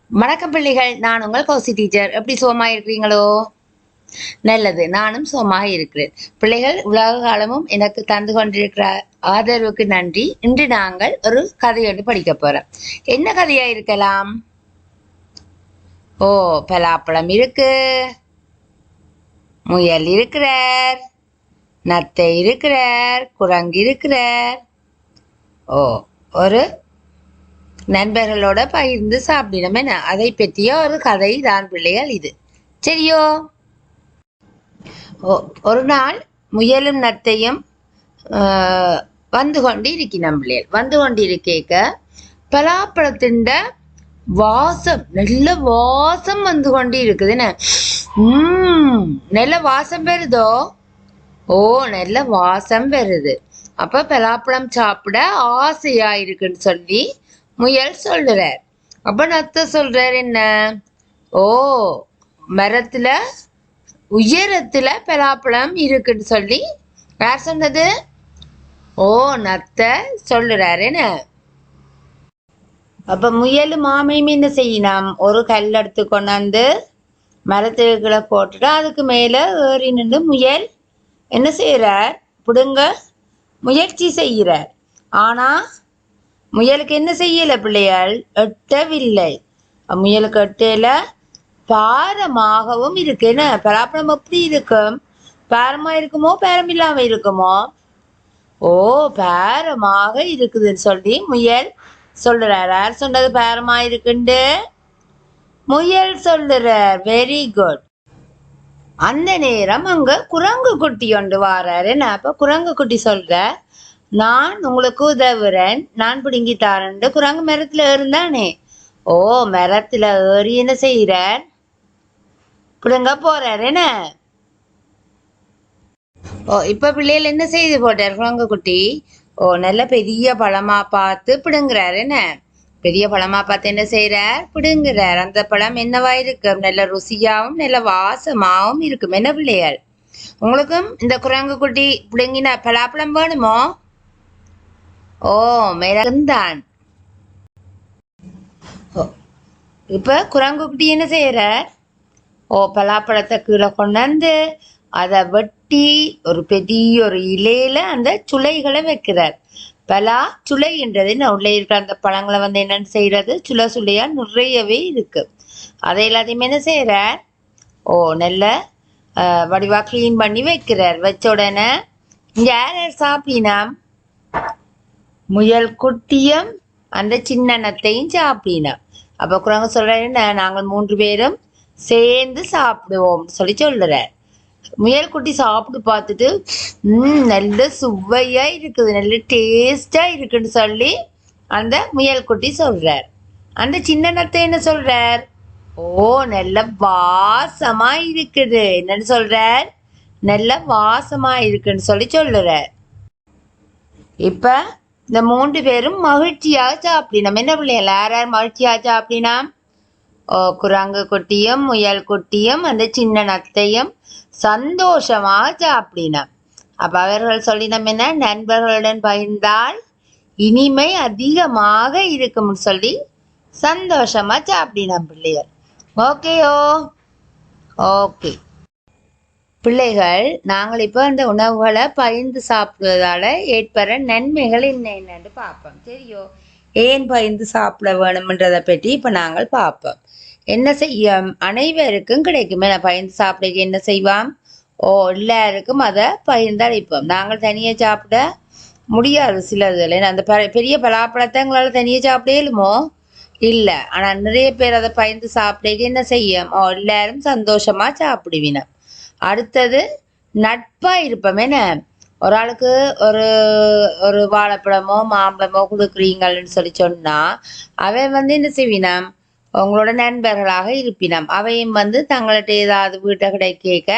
வணக்கம் பிள்ளைகள், நான் உங்கள் கௌசி டீச்சர். எப்படி சுகமாக இருக்கிறீங்களோ? நல்லது, நானும் சுகமாக இருக்கிறேன். பிள்ளைகள், உலக காலமும் எனக்கு தந்து கொண்டிருக்கிற ஆதரவுக்கு நன்றி. இன்று நாங்கள் ஒரு கதையோடு படிக்க போறோம். என்ன கதையா இருக்கலாம்? ஓ, பலாப்பழம் இருக்கு, முயல் இருக்கிறார், நத்தை இருக்கிறார், குரங்கு இருக்கிறார். ஓ, ஒரு நண்பர்களோட பகிர்ந்து சாப்பிடணும். என்ன, அதை பற்றிய ஒரு கதை தான் பிள்ளைகள் இது. சரியோ? ஒரு நாள் முயலும் நத்தையும் வந்து கொண்டு இருக்கினோம் பிள்ளைகள். வந்து கொண்டு இருக்க பலாப்பழத்தின் வாசம், நல்ல வாசம் வந்து கொண்டு இருக்குது. என்ன, நல்ல வாசம் வருதோ? ஓ, நல்ல வாசம் வருது. அப்ப பலாப்பழம் சாப்பிட ஆசையா இருக்குன்னு சொல்லி முயல் சொல்றார். அப்ப நத்த சொல்றார் என்ன, ஓ, மரத்துல உயரத்துல பலாப்பழம் இருக்குன்னு சொல்லி யார் சொன்னது? ஓ, நத்த சொல்றாரு என்ன. அப்ப முயலும் மாமையும் என்ன செய்யணும், ஒரு கல் எடுத்து கொண்டாந்து மரத்துக்குள்ள போட்டுட்டு அதுக்கு மேல ஏறி நின்று முயல் என்ன செய்யறார், பிடுங்க முயற்சி செய்கிறார். ஆனா முயலுக்கு என்ன செய்யல பிள்ளைகள், எட்டவில்லை. முயலுக்கு எட்டல, பாரமாகவும் இருக்கு. என்ன, பலாப்பழம் எப்படி இருக்கும்? பாரமா இருக்குமோ, பாரம் இல்லாம இருக்குமோ? ஓ, பாரமாக இருக்குதுன்னு சொல்லி முயல் சொல்றார். யார் சொன்னது பாரமா இருக்குண்டு? முயல் சொல்லுறார். Very good. அந்த நேரம் அங்க குரங்கு குட்டி ஒன்று வாராரு. என்ன, அப்ப குரங்கு குட்டி சொல்ற, நான் உங்களுக்கு உதவுறேன், நான் பிடுங்கி தாரேன். குரங்கு மரத்துல ஏறுந்தானே. ஓ, மரத்துல ஏறி என்ன செய்யறார், பிடுங்க போறார். என்ன, ஓ, இப்ப பிள்ளைகள் என்ன செய்து போட்டார் குரங்கு குட்டி? ஓ, நல்ல பெரிய பழமா பார்த்து பிடுங்குறாரு. என்ன, பெரிய பழமா பார்த்து என்ன செய்யறார், பிடுங்குறார். அந்த பழம் என்னவா இருக்கும், நல்ல ருசியாவும் நல்ல வாசமாவும் இருக்கும். என்ன பிள்ளைகள், உங்களுக்கும் இந்த குரங்கு குட்டி பிடுங்கின பலாப்பழம் வேணுமோ? ஓ, மேலந்தான். இப்ப குரங்கு குட்டி என்ன செய்யற, ஓ, பலாப்பழத்தை கீழே கொண்டாந்து அதை வெட்டி ஒரு பெரிய ஒரு இலையில அந்த சுளைகளை வைக்கிறார். பலா சுளைன்றது உள்ள இருக்கிற அந்த பழங்களை வந்து என்னன்னு செய்யறது, சுளையா நிறையவே இருக்கு. அதை எல்லாத்தையுமே என்ன செய்யறார், ஓ, நல்ல வடிவா கிளீன் பண்ணி வைக்கிறார். வச்ச உடனே யார் யார் சாப்பிடினா, முயல் குட்டியும் அந்த சின்ன நத்தையும் சாப்பிடினா. அப்ப குரங்கு சொல்றாரு, நாங்கள் 3 பேரும் சேர்ந்து சாப்பிடுவோம் சொல்லி சொல்லுறார். முயல் குட்டி சாப்பிட்டு பார்த்துட்டு, நல்ல சுவையா இருக்குது, நல்ல டேஸ்டா இருக்குன்னு சொல்லி அந்த முயல் குட்டி சொல்றார். அந்த சின்ன நத்தை என்ன சொல்றார், ஓ, நல்ல வாசமா இருக்குது, என்னன்னு சொல்றார், நல்ல வாசமா இருக்குன்னு சொல்லி சொல்லுறார். இப்ப இந்த 3 பேரும் மகிழ்ச்சியாக சாப்பிடினோம். என்ன பிள்ளைகள், யார் யார் மகிழ்ச்சியாக சாப்பிடினோம்? ஓ, குரங்கு குட்டியும் முயல் குட்டியும் அந்த சின்ன நத்தையும் சந்தோஷமாக சாப்பிடினோம். அப்ப அவர்கள் சொல்லினோம் என்ன, நண்பர்களுடன் பகிர்ந்தால் இனிமை அதிகமாக இருக்கும்னு சொல்லி சந்தோஷமா சாப்பிடினோம் பிள்ளைகள். ஓகேயோ? ஓகே பிள்ளைகள், நாங்கள் இப்போ அந்த உணவுகளை பகிர்ந்து சாப்பிடுவதால ஏற்படுற நன்மைகள் என்னென்னு பார்ப்போம். சரியோ? ஏன் பகிர்ந்து சாப்பிட வேணும்ன்றதை பற்றி இப்போ நாங்கள் பார்ப்போம். என்ன செய்ய, அனைவருக்கும் கிடைக்குமே. நான் பகிர்ந்து சாப்பிட என்ன செய்வோம், ஓ, எல்லாருக்கும் அதை பகிர்ந்து அளிப்போம். நாங்கள் தனியாக சாப்பிட முடியாது சிலதுல. அந்த பெரிய பலாப்பழத்தை எங்களால் தனியாக சாப்பிட இயலுமோ? இல்லை. ஆனால் நிறைய பேர் அதை பகிர்ந்து சாப்பிட என்ன செய்யும், ஓ, எல்லாரும் சந்தோஷமா சாப்பிடுவினோம். அடுத்தது நட்பா இருப்போம். என்ன, ஒரு ஆளுக்கு ஒரு ஒரு வாழைப்பழமோ மாம்பழமோ கொடுக்குறீங்கன்னு சொல்லி சொன்னா அவன் வந்து என்ன செய்வினாம், உங்களோட நண்பர்களாக இருப்பினாம். அவையும் வந்து தங்கள்கிட்ட ஏதாவது வீட்டை கிடைக்க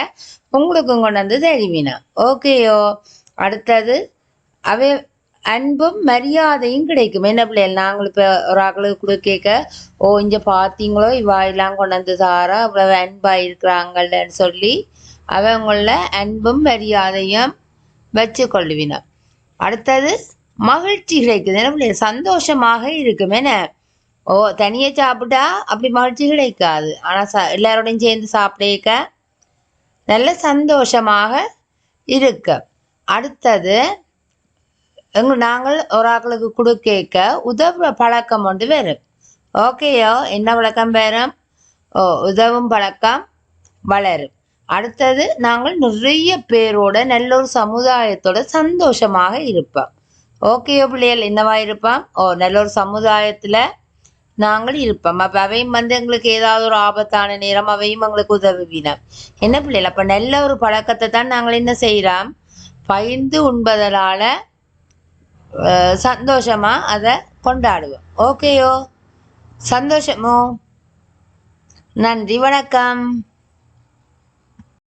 உங்களுக்கும் கொண்டு வந்து தருவினாம். ஓகேயோ? அடுத்தது அவை அன்பும் மரியாதையும் கிடைக்கும். என்ன பிள்ளைகள், நாங்கள் இப்போ ஒரு ஆக்களுக்கு கொடுக்க, ஓ, இங்க பார்த்தீங்களோ இவா எல்லாம் கொண்டு வந்து தாரா இவ்வளவு அன்பா இருக்கிறாங்கன்னு சொல்லி அவங்கள அன்பும் மரியாதையும் வச்சு கொள்ளுவினோம். அடுத்தது மகிழ்ச்சி கிடைக்குது. என்ன பிள்ளைகள், சந்தோஷமாக இருக்கும். என்ன, ஓ, தனியே சாப்பிட்டா அப்படி மகிழ்ச்சி கிடைக்காது. ஆனால் எல்லாரோடையும் சேர்ந்து சாப்பிடக்க நல்ல சந்தோஷமாக இருக்க. அடுத்தது நாங்கள் ஒரு ஆக்களுக்கு கொடுக்க உதவுற பழக்கம் ஒன்று வரும். ஓகேயோ, என்ன பழக்கம் வரும்? ஓ, உதவும் பழக்கம் வளரும். அடுத்தது நாங்கள் நிறைய பேரோட நல்ல ஒரு சமுதாயத்தோட சந்தோஷமாக இருப்போம். ஓகேயோ பிள்ளைகள், என்னவா இருப்போம்? ஓ, நல்ல ஒரு சமுதாயத்துல நாங்கள் இருப்போம். அப்ப அவையும் எங்களுக்கு ஏதாவது ஒரு ஆபத்தான நேரம் அவையும் எங்களுக்கு உதவுவினோம். என்ன பிள்ளைகள், அப்ப நல்ல ஒரு பழக்கத்தை தான் நாங்கள் என்ன செய்யறோம்? பகிர்ந்து உண்பதனால சந்தோஷமா அதை கொண்டாடுவோம். ஓகேயோ, சந்தோஷமோ? நன்றி, வணக்கம்.